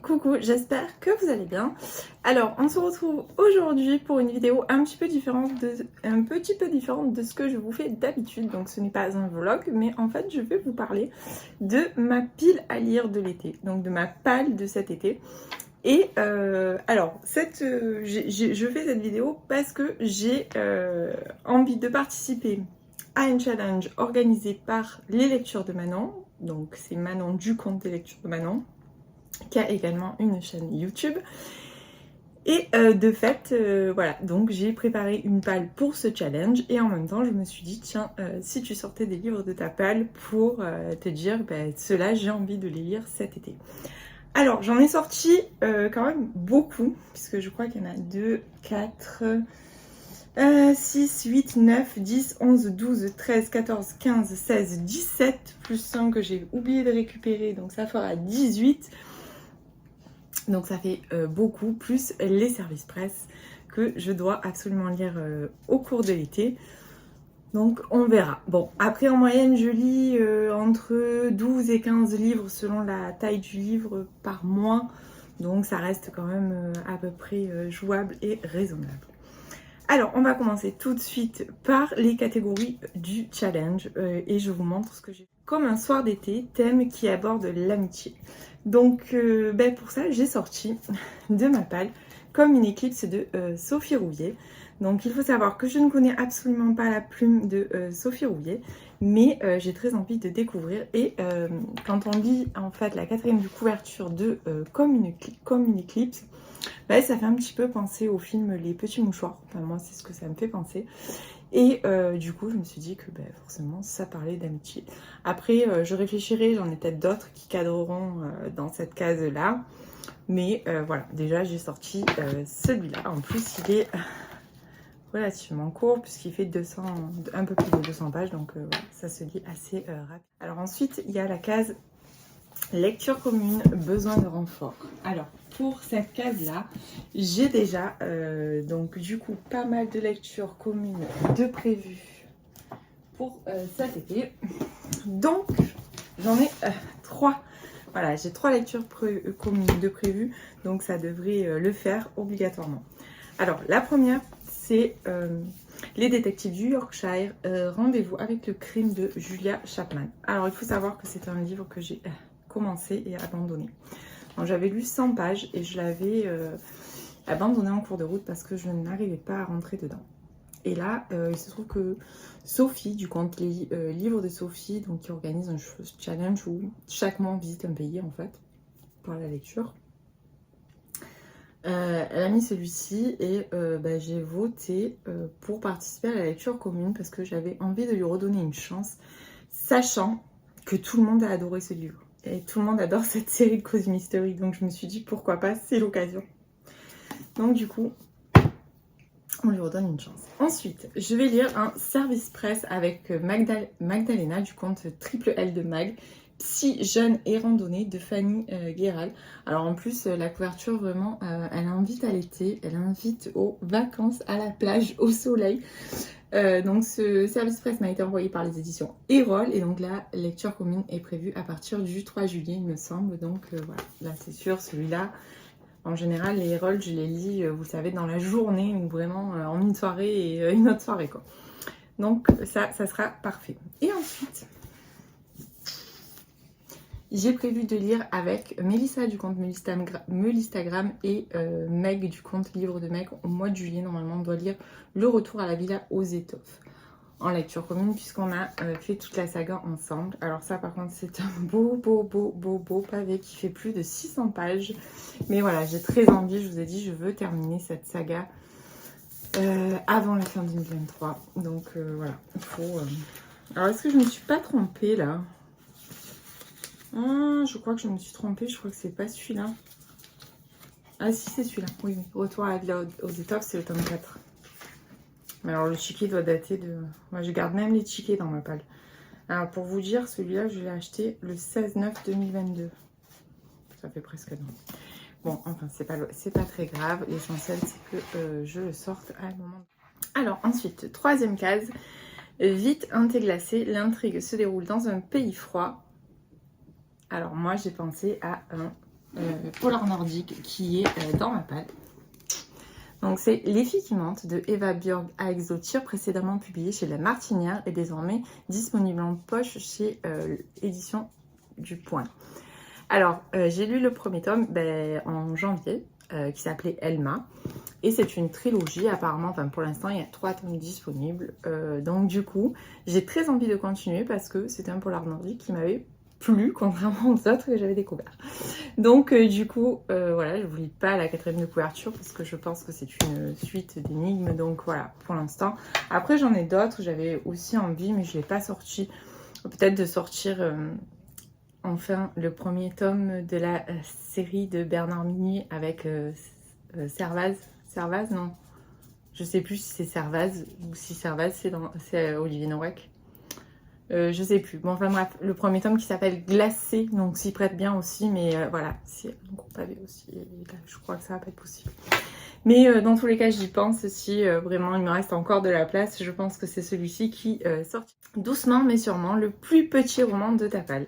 coucou, j'espère que vous allez bien. Alors, on se retrouve aujourd'hui pour une vidéo un petit peu différente de ce que je vous fais d'habitude. Donc, ce n'est pas un vlog, mais en fait, je vais vous parler de ma pile à lire de l'été, donc de ma palle de cet été. Et alors, je fais cette vidéo parce que j'ai envie de participer à un challenge organisé par les lectures de Manon. Donc, c'est Manon du compte des lectures de Manon, qui a également une chaîne YouTube. Et de fait, voilà, donc j'ai préparé une palle pour ce challenge et en même temps je me suis dit, tiens, si tu sortais des livres de ta palle pour te dire, ceux-là j'ai envie de les lire cet été. Alors j'en ai sorti quand même beaucoup, puisque je crois qu'il y en a 2, 4, 6, 8, 9, 10, 11, 12, 13, 14, 15, 16, 17, plus 5 que j'ai oublié de récupérer, donc ça fera 18. Donc ça fait beaucoup, plus les services presse que je dois absolument lire au cours de l'été. Donc on verra. Bon, après en moyenne je lis entre 12 et 15 livres selon la taille du livre par mois. Donc ça reste quand même à peu près jouable et raisonnable. Alors on va commencer tout de suite par les catégories du challenge et je vous montre ce que j'ai. Comme un soir d'été, thème qui aborde l'amitié. Donc pour ça j'ai sorti de ma palle Comme une éclipse de Sophie Rouvier. Donc il faut savoir que je ne connais absolument pas la plume de Sophie Rouvier, mais j'ai très envie de découvrir. Et quand on lit en fait la quatrième de couverture de Comme une éclipse, ça fait un petit peu penser au film Les Petits Mouchoirs. Enfin moi c'est ce que ça me fait penser. Et du coup, je me suis dit que forcément, ça parlait d'amitié. Après, je réfléchirai, j'en ai peut-être d'autres qui cadreront dans cette case-là. Mais voilà, déjà, j'ai sorti celui-là. En plus, il est relativement court puisqu'il fait un peu plus de 200 pages. Donc, voilà, ça se lit assez rapide. Alors ensuite, il y a la case lecture commune, besoin de renfort. Alors, pour cette case-là, j'ai déjà, donc du coup, pas mal de lectures communes de prévues pour cet été. Donc, j'en ai 3. Voilà, j'ai 3 lectures communes de prévues, donc ça devrait le faire obligatoirement. Alors, la première, c'est Les détectives du Yorkshire, Rendez-vous avec le crime de Julia Chapman. Alors, il faut savoir que c'est un livre que j'ai commencé et abandonné. J'avais lu 100 pages et je l'avais abandonné en cours de route parce que je n'arrivais pas à rentrer dedans. Et là, il se trouve que Sophie, du compte les livres de Sophie, donc qui organise un challenge où chaque mois on visite un pays en fait, pour la lecture. Elle a mis celui-ci et j'ai voté pour participer à la lecture commune parce que j'avais envie de lui redonner une chance, sachant que tout le monde a adoré ce livre. Et tout le monde adore cette série de Cozy Mystery, donc je me suis dit pourquoi pas, c'est l'occasion. Donc du coup, on lui redonne une chance. Ensuite, je vais lire un service presse avec Magdalena du compte Triple L de Mag, Psy, jeune et randonnée de Fanny Guéral. Alors en plus, la couverture vraiment, elle invite à l'été, elle invite aux vacances, à la plage, au soleil. Donc ce service presse m'a été envoyé par les éditions Erol et donc la lecture commune est prévue à partir du 3 juillet il me semble. Donc voilà, là c'est sûr, celui-là, en général les Erol je les lis, vous savez, dans la journée ou vraiment en une soirée et une autre soirée quoi. Donc ça sera parfait. Et ensuite, j'ai prévu de lire avec Mélissa du compte Melistagram et Meg du compte Livre de Meg au mois de juillet. Normalement, on doit lire Le Retour à la Villa aux Étoffes en lecture commune puisqu'on a fait toute la saga ensemble. Alors ça, par contre, c'est un beau pavé qui fait plus de 600 pages. Mais voilà, j'ai très envie, je vous ai dit, je veux terminer cette saga avant la fin 2023. Donc voilà, il faut... Alors, est-ce que je ne me suis pas trompée là ? Je crois que je me suis trompée, je crois que c'est pas celui-là. Ah si, c'est celui-là, oui. Retour à la Villa aux Étoffes, c'est le tome 4. Mais alors le ticket doit dater de... Moi je garde même les tickets dans ma palle. Alors pour vous dire, celui-là je l'ai acheté le 16/9/2022. Ça fait presque un an. Bon, enfin c'est pas très grave. L'essentiel c'est que je le sorte à un moment. Alors ensuite, troisième case. Vite, un thé glacé, l'intrigue se déroule dans un pays froid. Alors moi j'ai pensé à un polar nordique qui est dans ma palle. Donc c'est Les filles qui mentent de Eva Björg Aexotir, précédemment publié chez La Martinière et désormais disponible en poche chez Édition du Point. Alors j'ai lu le premier tome en janvier qui s'appelait Elma et c'est une trilogie apparemment, enfin pour l'instant il y a 3 tomes disponibles. Donc du coup j'ai très envie de continuer parce que c'était un polar nordique qui m'avait plu contrairement aux autres que j'avais découvert. Donc du coup voilà, je vous lis pas la 4e de couverture parce que je pense que c'est une suite d'énigmes, donc voilà pour l'instant. Après j'en ai d'autres, j'avais aussi envie mais je l'ai pas sorti, peut-être de sortir enfin le premier tome de la série de Bernard Minet avec Servaz, non, je sais plus si c'est Servaz ou si Servaz c'est Olivier Norek. Je sais plus. Bon, enfin bref, le premier tome qui s'appelle Glacé, donc s'y prête bien aussi, mais voilà, c'est un gros pavé aussi. Et là, je crois que ça va pas être possible. Mais dans tous les cas, j'y pense. Si vraiment il me reste encore de la place, je pense que c'est celui-ci qui sort doucement mais sûrement, le plus petit roman de ta palle.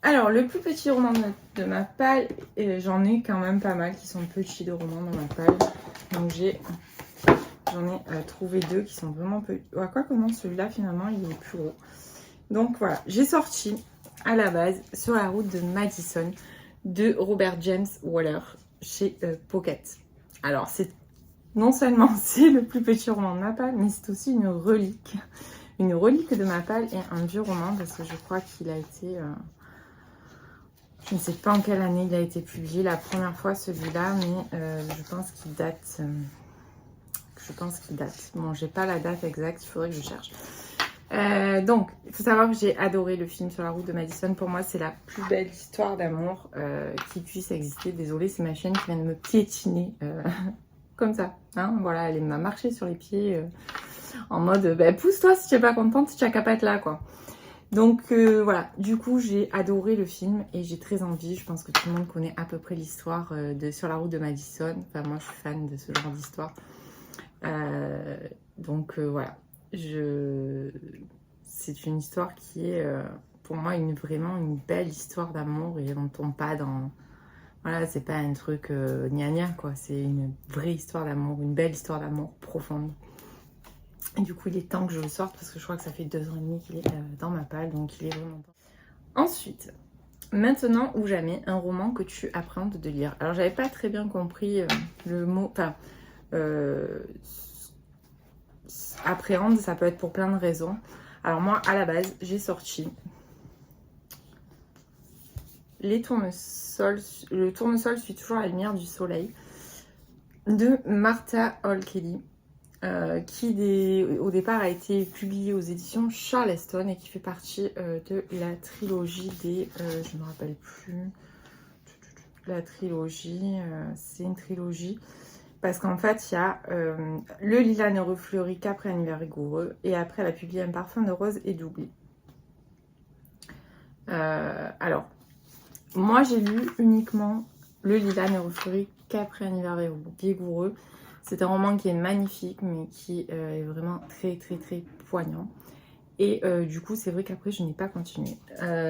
Alors, le plus petit roman de ma palle, j'en ai quand même pas mal qui sont petits de romans dans ma palle. Donc j'en ai trouvé 2 qui sont vraiment petits. À quoi commence celui-là finalement, il est plus gros. Donc voilà, j'ai sorti à la base Sur la route de Madison de Robert James Waller chez Pocket. Alors non seulement c'est le plus petit roman de ma palle, mais c'est aussi une relique. Une relique de ma palle et un vieux roman parce que je crois qu'il a été... je ne sais pas en quelle année il a été publié la première fois celui-là, mais je pense qu'il date... Bon, j'ai pas la date exacte, il faudrait que je cherche. Donc, il faut savoir que j'ai adoré le film Sur la route de Madison. Pour moi, c'est la plus belle histoire d'amour qui puisse exister. Désolée, c'est ma chaîne qui vient de me piétiner comme ça. Hein, voilà, elle m'a marché sur les pieds en mode pousse-toi si tu n'es pas contente, si tu n'as qu'à pas être là, quoi. Donc voilà, du coup j'ai adoré le film et j'ai très envie, je pense que tout le monde connaît à peu près l'histoire de Sur la route de Madison. Enfin moi je suis fan de ce genre d'histoire. Donc voilà, c'est une histoire qui est pour moi vraiment une belle histoire d'amour et on ne tombe pas dans... Voilà, c'est pas un truc gna gna quoi, c'est une vraie histoire d'amour, une belle histoire d'amour profonde. Et du coup, il est temps que je le sorte parce que je crois que ça fait 2 ans et demi qu'il est dans ma palle, donc il est vraiment temps. Ensuite, Maintenant ou jamais, un roman que tu appréhendes de lire. Alors, j'avais pas très bien compris le mot... Enfin, appréhende, ça peut être pour plein de raisons. Alors moi, à la base, j'ai sorti Le tournesol suit toujours la lumière du soleil de Martha Hall Kelly. Qui au départ a été publié aux éditions Charleston et qui fait partie de la trilogie des... je ne me rappelle plus. La trilogie, c'est une trilogie. Parce qu'en fait, il y a Le lilas ne refleurit qu'après un hiver rigoureux. Et après, elle a publié Un parfum de rose et d'oubli. Alors, moi j'ai lu uniquement Le lilas ne refleurit qu'après un hiver rigoureux. C'est un roman qui est magnifique, mais qui est vraiment très très très poignant. Et du coup, c'est vrai qu'après, je n'ai pas continué.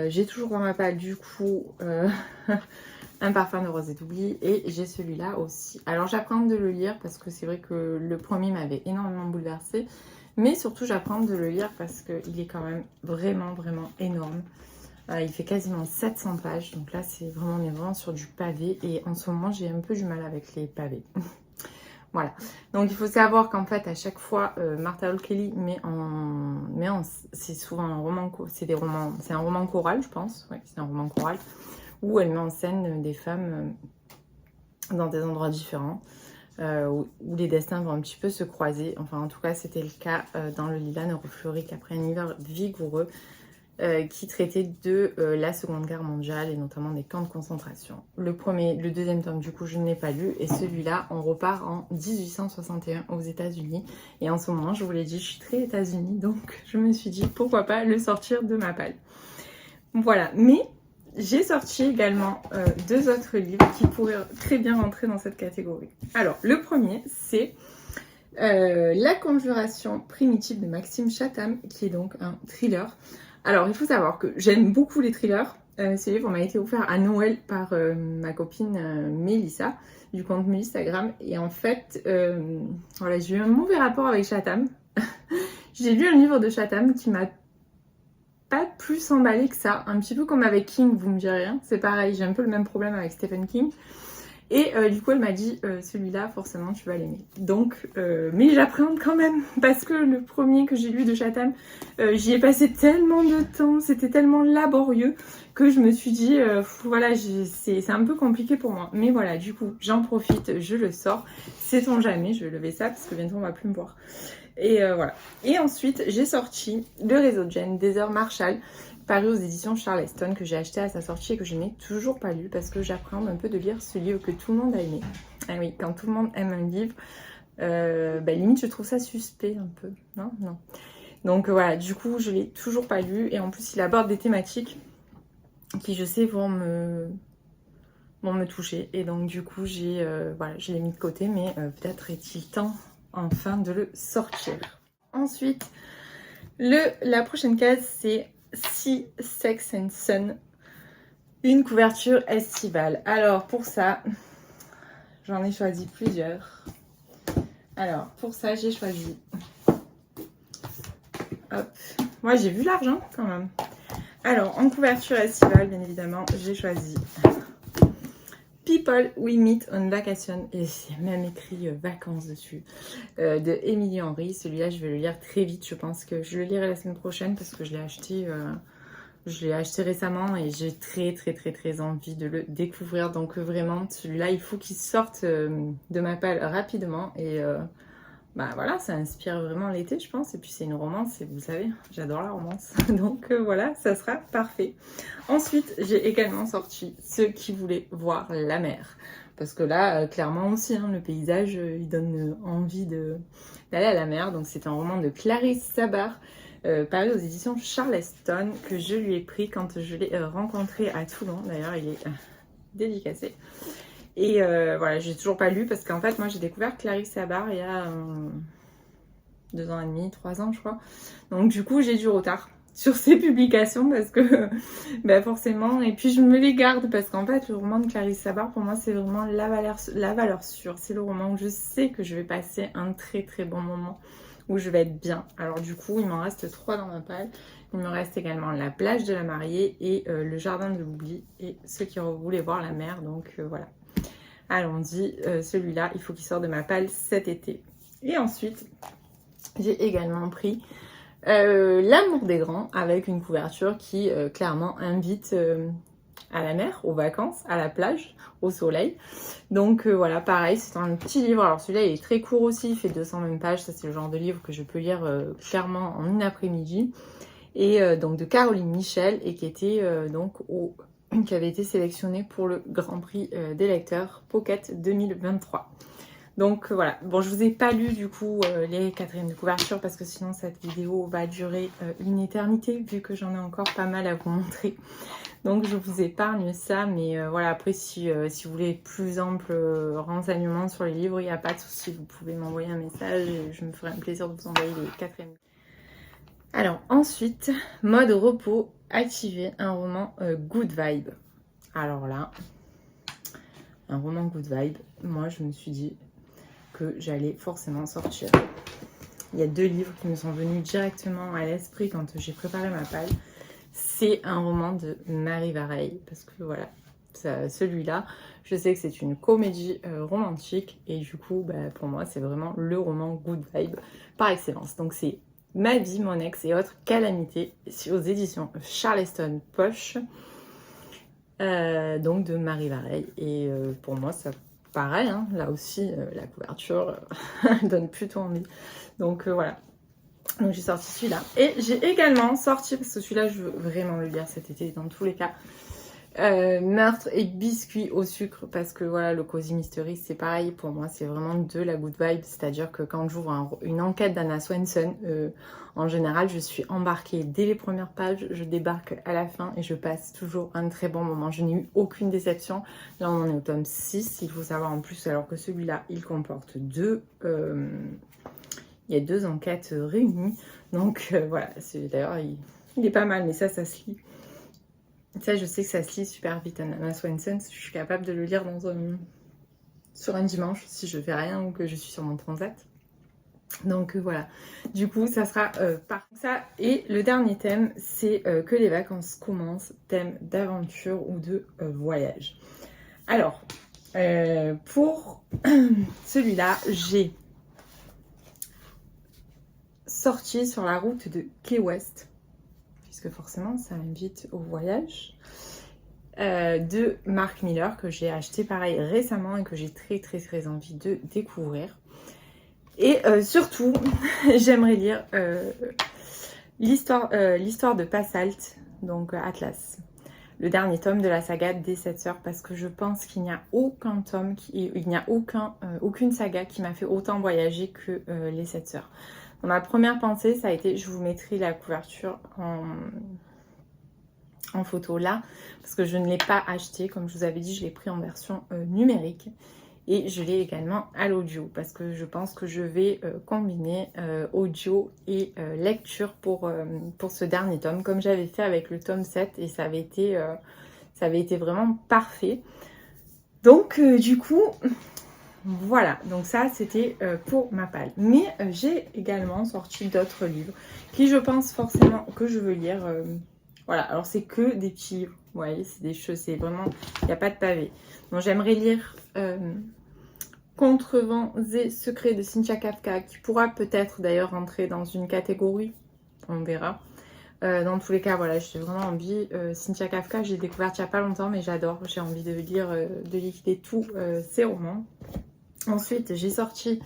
J'ai toujours dans ma palle, du coup, Un parfum de rose et d'oubli. Et j'ai celui-là aussi. Alors, j'apprends de le lire parce que c'est vrai que le premier m'avait énormément bouleversée. Mais surtout, j'apprends de le lire parce qu'il est quand même vraiment, vraiment énorme. Il fait quasiment 700 pages. Donc là, on est vraiment sur du pavé. Et en ce moment, j'ai un peu du mal avec les pavés. Voilà, donc il faut savoir qu'en fait à chaque fois Martha Hall Kelly c'est souvent un roman, c'est un roman choral je pense, oui c'est un roman choral où elle met en scène des femmes dans des endroits différents où les destins vont un petit peu se croiser. Enfin en tout cas c'était le cas dans Le lilas ne refleurit qu'après un hiver vigoureux qui traitait de la Seconde Guerre mondiale et notamment des camps de concentration. Le deuxième tome, du coup, je ne l'ai pas lu. Et celui-là, on repart en 1861 aux États-Unis. Et en ce moment, je vous l'ai dit, je suis très États-Unis, donc je me suis dit, pourquoi pas le sortir de ma palle. Voilà, mais j'ai sorti également 2 autres livres qui pourraient très bien rentrer dans cette catégorie. Alors, le premier, c'est La conjuration primitive de Maxime Chatham, qui est donc un thriller. Alors, il faut savoir que j'aime beaucoup les thrillers. Ce livre m'a été offert à Noël par ma copine Mélissa, du compte Mélissagram. Et en fait, voilà, j'ai eu un mauvais rapport avec Chatham. J'ai lu un livre de Chatham qui m'a pas plus emballé que ça. Un petit peu comme avec King, vous me direz rien. C'est pareil, j'ai un peu le même problème avec Stephen King. Et du coup, elle m'a dit, celui-là, forcément, tu vas l'aimer. Donc, mais j'appréhende quand même, parce que le premier que j'ai lu de Chatham, j'y ai passé tellement de temps, c'était tellement laborieux, que je me suis dit, voilà, c'est un peu compliqué pour moi. Mais voilà, du coup, j'en profite, je le sors. Sait-on jamais, je vais lever ça, parce que bientôt, on va plus me voir. Et voilà. Et ensuite, j'ai sorti Le Réseau de Jen d'Heather Marshall, paru aux éditions Charleston, que j'ai acheté à sa sortie et que je n'ai toujours pas lu parce que j'appréhende un peu de lire ce livre que tout le monde a aimé. Ah oui, quand tout le monde aime un livre, limite je trouve ça suspect un peu, non. Donc voilà, du coup je l'ai toujours pas lu et en plus il aborde des thématiques qui je sais vont me toucher et donc du coup voilà, je l'ai mis de côté, mais peut-être est-il temps enfin de le sortir. Ensuite, la prochaine case c'est Sea, Sex and Sun, une couverture estivale. Alors pour ça, j'en ai choisi plusieurs. Alors pour ça, j'ai choisi, hop, moi j'ai vu l'argent quand même. Alors en couverture estivale, bien évidemment, j'ai choisi People We Meet on Vacation, et c'est même écrit vacances dessus, de Émilie Henry. Celui-là, je vais le lire très vite. Je pense que je le lirai la semaine prochaine parce que je l'ai acheté récemment et j'ai très envie de le découvrir. Donc vraiment, celui-là, il faut qu'il sorte de ma palle rapidement. Et voilà, ça inspire vraiment l'été, je pense. Et puis c'est une romance et vous savez, j'adore la romance. Donc voilà, ça sera parfait. Ensuite, j'ai également sorti Ceux qui voulaient voir la mer. Parce que là, clairement aussi, hein, le paysage, il donne envie d'aller à la mer. Donc c'est un roman de Clarisse Sabar, paru aux éditions Charleston, que je lui ai pris quand je l'ai rencontré à Toulon. D'ailleurs, il est dédicacé. Et voilà, j'ai toujours pas lu parce qu'en fait, moi, j'ai découvert Clarisse Sabar il y a 2 ans et demi, 3 ans, je crois. Donc, du coup, j'ai du retard sur ces publications parce que forcément, et puis je me les garde parce qu'en fait, le roman de Clarisse Sabar, pour moi, c'est vraiment la valeur sûre. C'est le roman où je sais que je vais passer un très bon moment, où je vais être bien. Alors du coup, il m'en reste 3 dans ma palle. Il me reste également La plage de la mariée et Le jardin de l'oubli et Ceux qui voulaient voir la mer. Donc voilà. Allons-y, celui-là, il faut qu'il sorte de ma palle cet été. Et ensuite, j'ai également pris L'amour des grands, avec une couverture qui clairement invite à la mer, aux vacances, à la plage, au soleil. Donc voilà, pareil, c'est un petit livre. Alors celui-là, il est très court aussi, il fait 220 pages. Ça, c'est le genre de livre que je peux lire clairement en une après-midi. Et donc de Caroline Michel, et qui était qui avait été sélectionné pour le Grand Prix des lecteurs Pocket 2023. Donc voilà, bon, je vous ai pas lu du coup les quatrièmes de couverture parce que sinon cette vidéo va durer une éternité vu que j'en ai encore pas mal à vous montrer. Donc je vous épargne ça, mais voilà, après si vous voulez plus ample renseignements sur les livres, il n'y a pas de souci, vous pouvez m'envoyer un message et je me ferai un plaisir de vous envoyer les quatrièmes. Alors ensuite, mode repos, activer un roman good vibe. Alors là, un roman good vibe, moi je me suis dit que j'allais forcément sortir. Il y a 2 livres qui me sont venus directement à l'esprit quand j'ai préparé ma palle. C'est un roman de Marie Vareille, parce que voilà, celui-là, je sais que c'est une comédie romantique, et du coup, pour moi, c'est vraiment le roman good vibe par excellence. Donc c'est Ma vie, mon ex et autres calamités, aux éditions Charleston Poche, donc de Marie Vareille. Et pour moi, ça pareil, hein, là aussi, la couverture donne plutôt envie. Donc voilà. Donc j'ai sorti celui-là. Et j'ai également sorti, parce que celui-là, je veux vraiment le lire cet été dans tous les cas, Meurtre et biscuits au sucre, parce que voilà, le Cozy Mystery, c'est pareil pour moi, c'est vraiment de la good vibe. C'est-à-dire que quand j'ouvre une enquête d'Anna Swenson, en général, je suis embarquée dès les premières pages, je débarque à la fin et je passe toujours un très bon moment. Je n'ai eu aucune déception. Là, on en est au tome 6, il faut savoir en plus, alors que celui-là, il comporte il y a 2 enquêtes réunies. Donc voilà, d'ailleurs, il est pas mal, mais ça se lit Ça, je sais que ça se lit super vite. Anna Swenson, je suis capable de le lire sur un dimanche si je fais rien ou que je suis sur mon transat. Donc voilà, du coup ça sera par ça. Et le dernier thème, c'est que les vacances commencent, thème d'aventure ou de voyage. Alors, pour celui-là, j'ai sorti sur la route de Key West, puisque forcément ça invite au voyage, de Mark Miller, que j'ai acheté pareil récemment et que j'ai très envie de découvrir. Et surtout, j'aimerais lire l'histoire de Passalt, donc Atlas, le dernier tome de la saga des 7 sœurs, parce que je pense qu'il n'y a aucun tome, il n'y a aucune saga qui m'a fait autant voyager que les 7 sœurs. Donc, ma première pensée, ça a été, je vous mettrai la couverture en photo là, parce que je ne l'ai pas acheté, comme je vous avais dit, je l'ai pris en version numérique. Et je l'ai également à l'audio parce que je pense que je vais combiner audio et lecture pour ce dernier tome, comme j'avais fait avec le tome 7 et ça avait été vraiment parfait. Donc du coup, voilà, donc ça c'était pour ma palle. Mais j'ai également sorti d'autres livres qui je pense forcément que je veux lire. Voilà, alors c'est que des petits livres, vous voyez, c'est des choses, c'est vraiment, il n'y a pas de pavé. Donc j'aimerais lire Contrevents et secrets de Cynthia Kafka, qui pourra peut-être d'ailleurs rentrer dans une catégorie, on verra. Dans tous les cas, voilà, j'ai vraiment envie. Cynthia Kafka, j'ai découvert il n'y a pas longtemps, mais j'adore. J'ai envie de lire, de liquider tous ses romans. Ensuite, j'ai sorti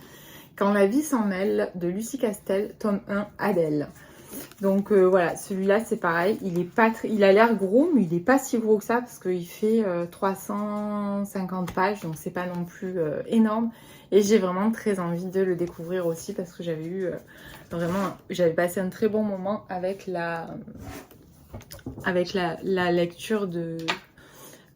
Quand la vie s'en mêle de Lucie Castel, tome 1, Adèle. Donc voilà, celui-là c'est pareil, il a l'air gros, mais il n'est pas si gros que ça parce qu'il fait 350 pages, donc c'est pas non plus énorme. Et j'ai vraiment très envie de le découvrir aussi parce que j'avais passé un très bon moment avec la lecture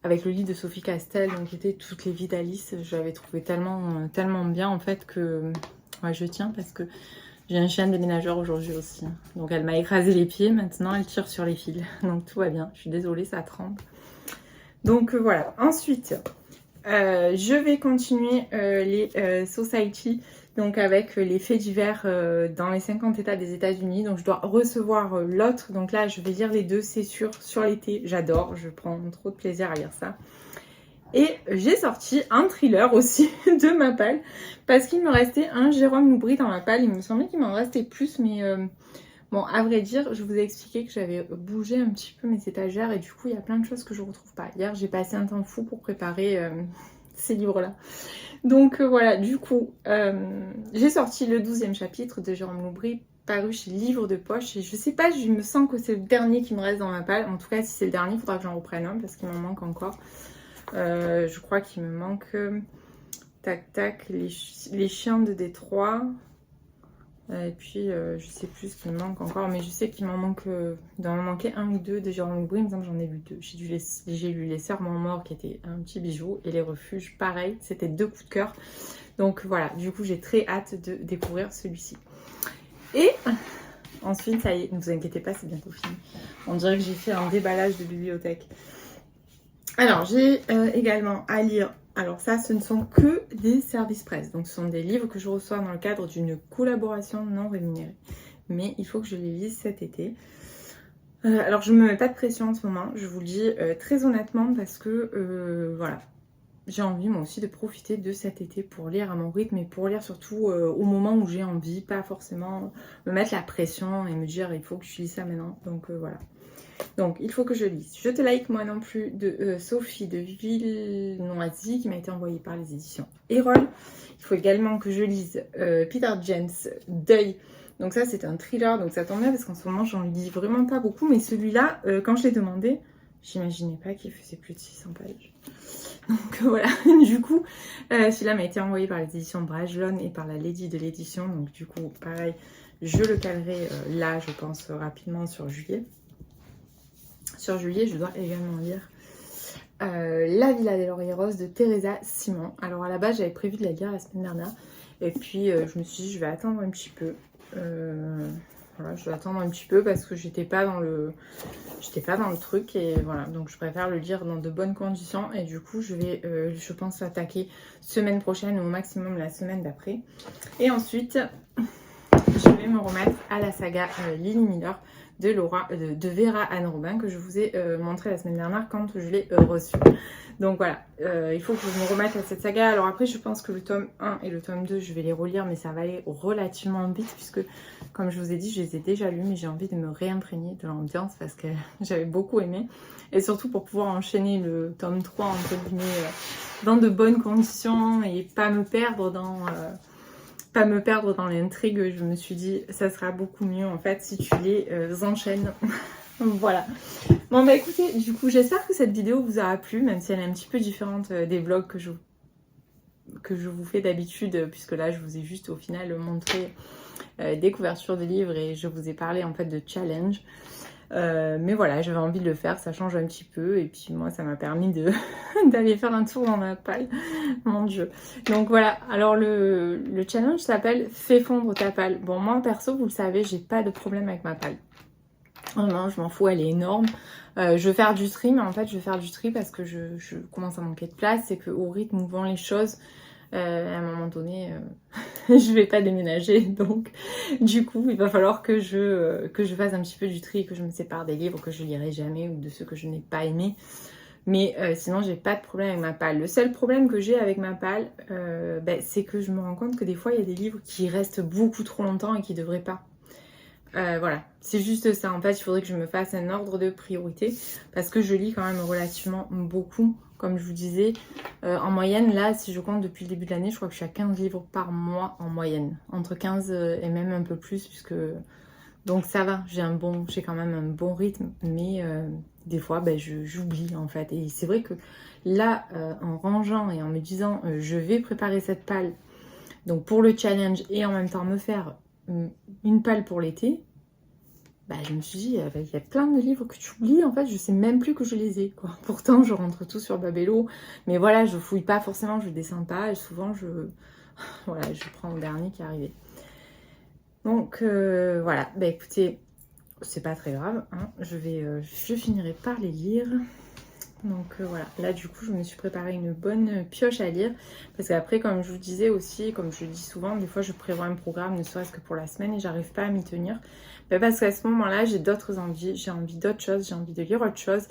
avec le livre de Sophie Castel, donc qui était Toutes les vies d'Alice. Je l'avais trouvé tellement bien en fait que ouais, je tiens parce que j'ai un chien déménageur aujourd'hui aussi. Donc elle m'a écrasé les pieds. Maintenant elle tire sur les fils. Donc tout va bien. Je suis désolée, ça tremble. Donc voilà. Ensuite, je vais continuer les Society. Donc avec les faits divers dans les 50 États des États-Unis. Donc je dois recevoir l'autre. Donc là je vais lire les deux, c'est sûr, sur l'été. J'adore. Je prends trop de plaisir à lire ça. Et j'ai sorti un thriller aussi de ma palle parce qu'il me restait un Jérôme Loubry dans ma palle. Il me semblait qu'il m'en restait plus, mais bon, à vrai dire, je vous ai expliqué que j'avais bougé un petit peu mes étagères et du coup, il y a plein de choses que je ne retrouve pas. Hier, j'ai passé un temps fou pour préparer ces livres-là. Donc voilà, du coup, j'ai sorti le 12e chapitre de Jérôme Loubry paru chez Livre de Poche et je sais pas, je me sens que c'est le dernier qui me reste dans ma palle. En tout cas, si c'est le dernier, il faudra que j'en reprenne un parce qu'il m'en manque encore. Je crois qu'il me manque tac les chiens de Détroit et puis je sais plus ce qu'il me manque encore, mais je sais qu'il m'en manque d'en manquer un ou deux de Jérôme Loubry. Il me semble que j'en ai lu deux. J'ai lu Les Serments Morts qui était un petit bijou et Les Refuges pareil, c'était 2 coups de cœur. Donc voilà, du coup j'ai très hâte de découvrir celui-ci. Et ensuite ça y est, ne vous inquiétez pas, c'est bientôt fini. On dirait que j'ai fait un déballage de bibliothèque. Alors, j'ai également à lire, alors ça, ce ne sont que des services presse. Donc, ce sont des livres que je reçois dans le cadre d'une collaboration non rémunérée. Mais il faut que je les lise cet été. Alors, je ne me mets pas de pression en ce moment, je vous le dis très honnêtement, parce que, voilà, j'ai envie moi aussi de profiter de cet été pour lire à mon rythme et pour lire surtout au moment où j'ai envie, pas forcément me mettre la pression et me dire il faut que je lise ça maintenant. Donc, voilà. Donc, il faut que je lise Je te like, moi non plus, de Sophie de Villenoisy, qui m'a été envoyée par les éditions Erol. Il faut également que je lise Peter James, Deuil. Donc ça, c'est un thriller, donc ça tombe bien, parce qu'en ce moment, j'en lis vraiment pas beaucoup. Mais celui-là, quand je l'ai demandé, j'imaginais pas qu'il faisait plus de 600 pages. Donc voilà, du coup, celui-là m'a été envoyé par les éditions Bragelonne et par la Lady de l'édition. Donc du coup, pareil, je le calerai là, je pense, rapidement sur juillet. Sur juillet, je dois également lire La Villa des Lauriers Roses de Teresa Simon. Alors à la base, j'avais prévu de la lire la semaine dernière. Et puis je me suis dit, je vais attendre un petit peu. voilà, je vais attendre un petit peu parce que j'étais pas dans le truc et voilà, donc je préfère le lire dans de bonnes conditions et du coup je vais je pense attaquer semaine prochaine ou au maximum la semaine d'après. Et ensuite je vais me remettre à la saga Lily Miller de Vera Anne Robin que je vous ai montré la semaine dernière quand je l'ai reçue. Donc voilà, il faut que je me remette à cette saga. Alors après je pense que le tome 1 et le tome 2 je vais les relire, mais ça va aller relativement vite puisque comme je vous ai dit je les ai déjà lus, mais j'ai envie de me réimprégner de l'ambiance parce que j'avais beaucoup aimé. Et surtout pour pouvoir enchaîner le tome 3 entre guillemets dans de bonnes conditions et pas me perdre dans l'intrigue. Je me suis dit ça sera beaucoup mieux en fait si tu les enchaînes. Voilà. Bon bah écoutez, du coup j'espère que cette vidéo vous aura plu, même si elle est un petit peu différente des vlogs que je vous fais d'habitude, puisque là je vous ai juste au final montré des couvertures de livres et je vous ai parlé en fait de challenge. Mais voilà, j'avais envie de le faire, ça change un petit peu et puis moi ça m'a permis d'aller faire un tour dans ma palle, mon dieu. Donc voilà, alors le challenge s'appelle fais fondre ta palle. Bon moi perso vous le savez, j'ai pas de problème avec ma palle. Vraiment, je m'en fous, elle est énorme. Je vais faire du tri, mais en fait je vais faire du tri parce que je commence à manquer de place et qu'au rythme où vont les choses, à un moment donné, je vais pas déménager. Donc du coup, il va falloir que je fasse un petit peu du tri, que je me sépare des livres que je lirai jamais ou de ceux que je n'ai pas aimés. Mais sinon, j'ai pas de problème avec ma palle. Le seul problème que j'ai avec ma palle, c'est que je me rends compte que des fois, il y a des livres qui restent beaucoup trop longtemps et qui devraient pas. Voilà, c'est juste ça. En fait, il faudrait que je me fasse un ordre de priorité parce que je lis quand même relativement beaucoup. Comme je vous disais, en moyenne, là, si je compte depuis le début de l'année, je crois que je suis à 15 livres par mois en moyenne. Entre 15 et même un peu plus, puisque... Donc ça va, j'ai quand même un bon rythme, mais des fois, j'oublie en fait. Et c'est vrai que là, en rangeant et en me disant, je vais préparer cette palle, donc pour le challenge et en même temps me faire une palle pour l'été, je me suis dit, il y a plein de livres que tu oublies, en fait, je sais même plus que je les ai, quoi. Pourtant, je rentre tout sur Babello, mais voilà, je fouille pas forcément, je descends pas, et souvent, voilà, je prends le dernier qui est arrivé. Donc, voilà, écoutez, c'est pas très grave, hein. Je finirai par les lire. Donc voilà, là du coup je me suis préparé une bonne pioche à lire parce qu'après comme je vous disais aussi, comme je le dis souvent, des fois je prévois un programme ne serait-ce que pour la semaine et j'arrive pas à m'y tenir parce qu'à ce moment-là j'ai d'autres envies, j'ai envie d'autres choses, j'ai envie de lire autre chose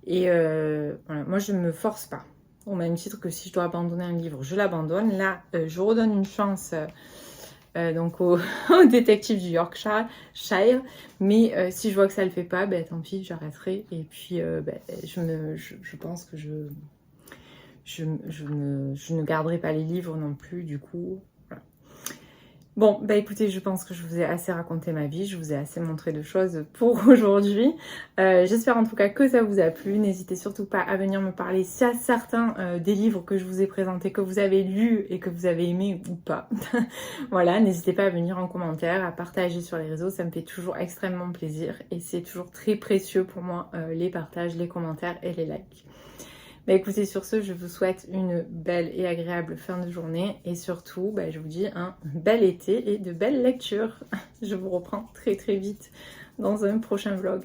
et voilà, moi je ne me force pas au même titre que si je dois abandonner un livre je l'abandonne. Là je redonne une chance donc au détective du Yorkshire, mais si je vois que ça le fait pas, tant pis, j'arrêterai. Et puis je pense que je ne garderai pas les livres non plus, du coup. Voilà. Bon, écoutez, je pense que je vous ai assez raconté ma vie, je vous ai assez montré de choses pour aujourd'hui. J'espère en tout cas que ça vous a plu. N'hésitez surtout pas à venir me parler si à certains des livres que je vous ai présentés, que vous avez lus et que vous avez aimé ou pas. Voilà, n'hésitez pas à venir en commentaire, à partager sur les réseaux, ça me fait toujours extrêmement plaisir et c'est toujours très précieux pour moi, les partages, les commentaires et les likes. Écoutez, sur ce, je vous souhaite une belle et agréable fin de journée et surtout, je vous dis un bel été et de belles lectures. Je vous reprends très très vite dans un prochain vlog.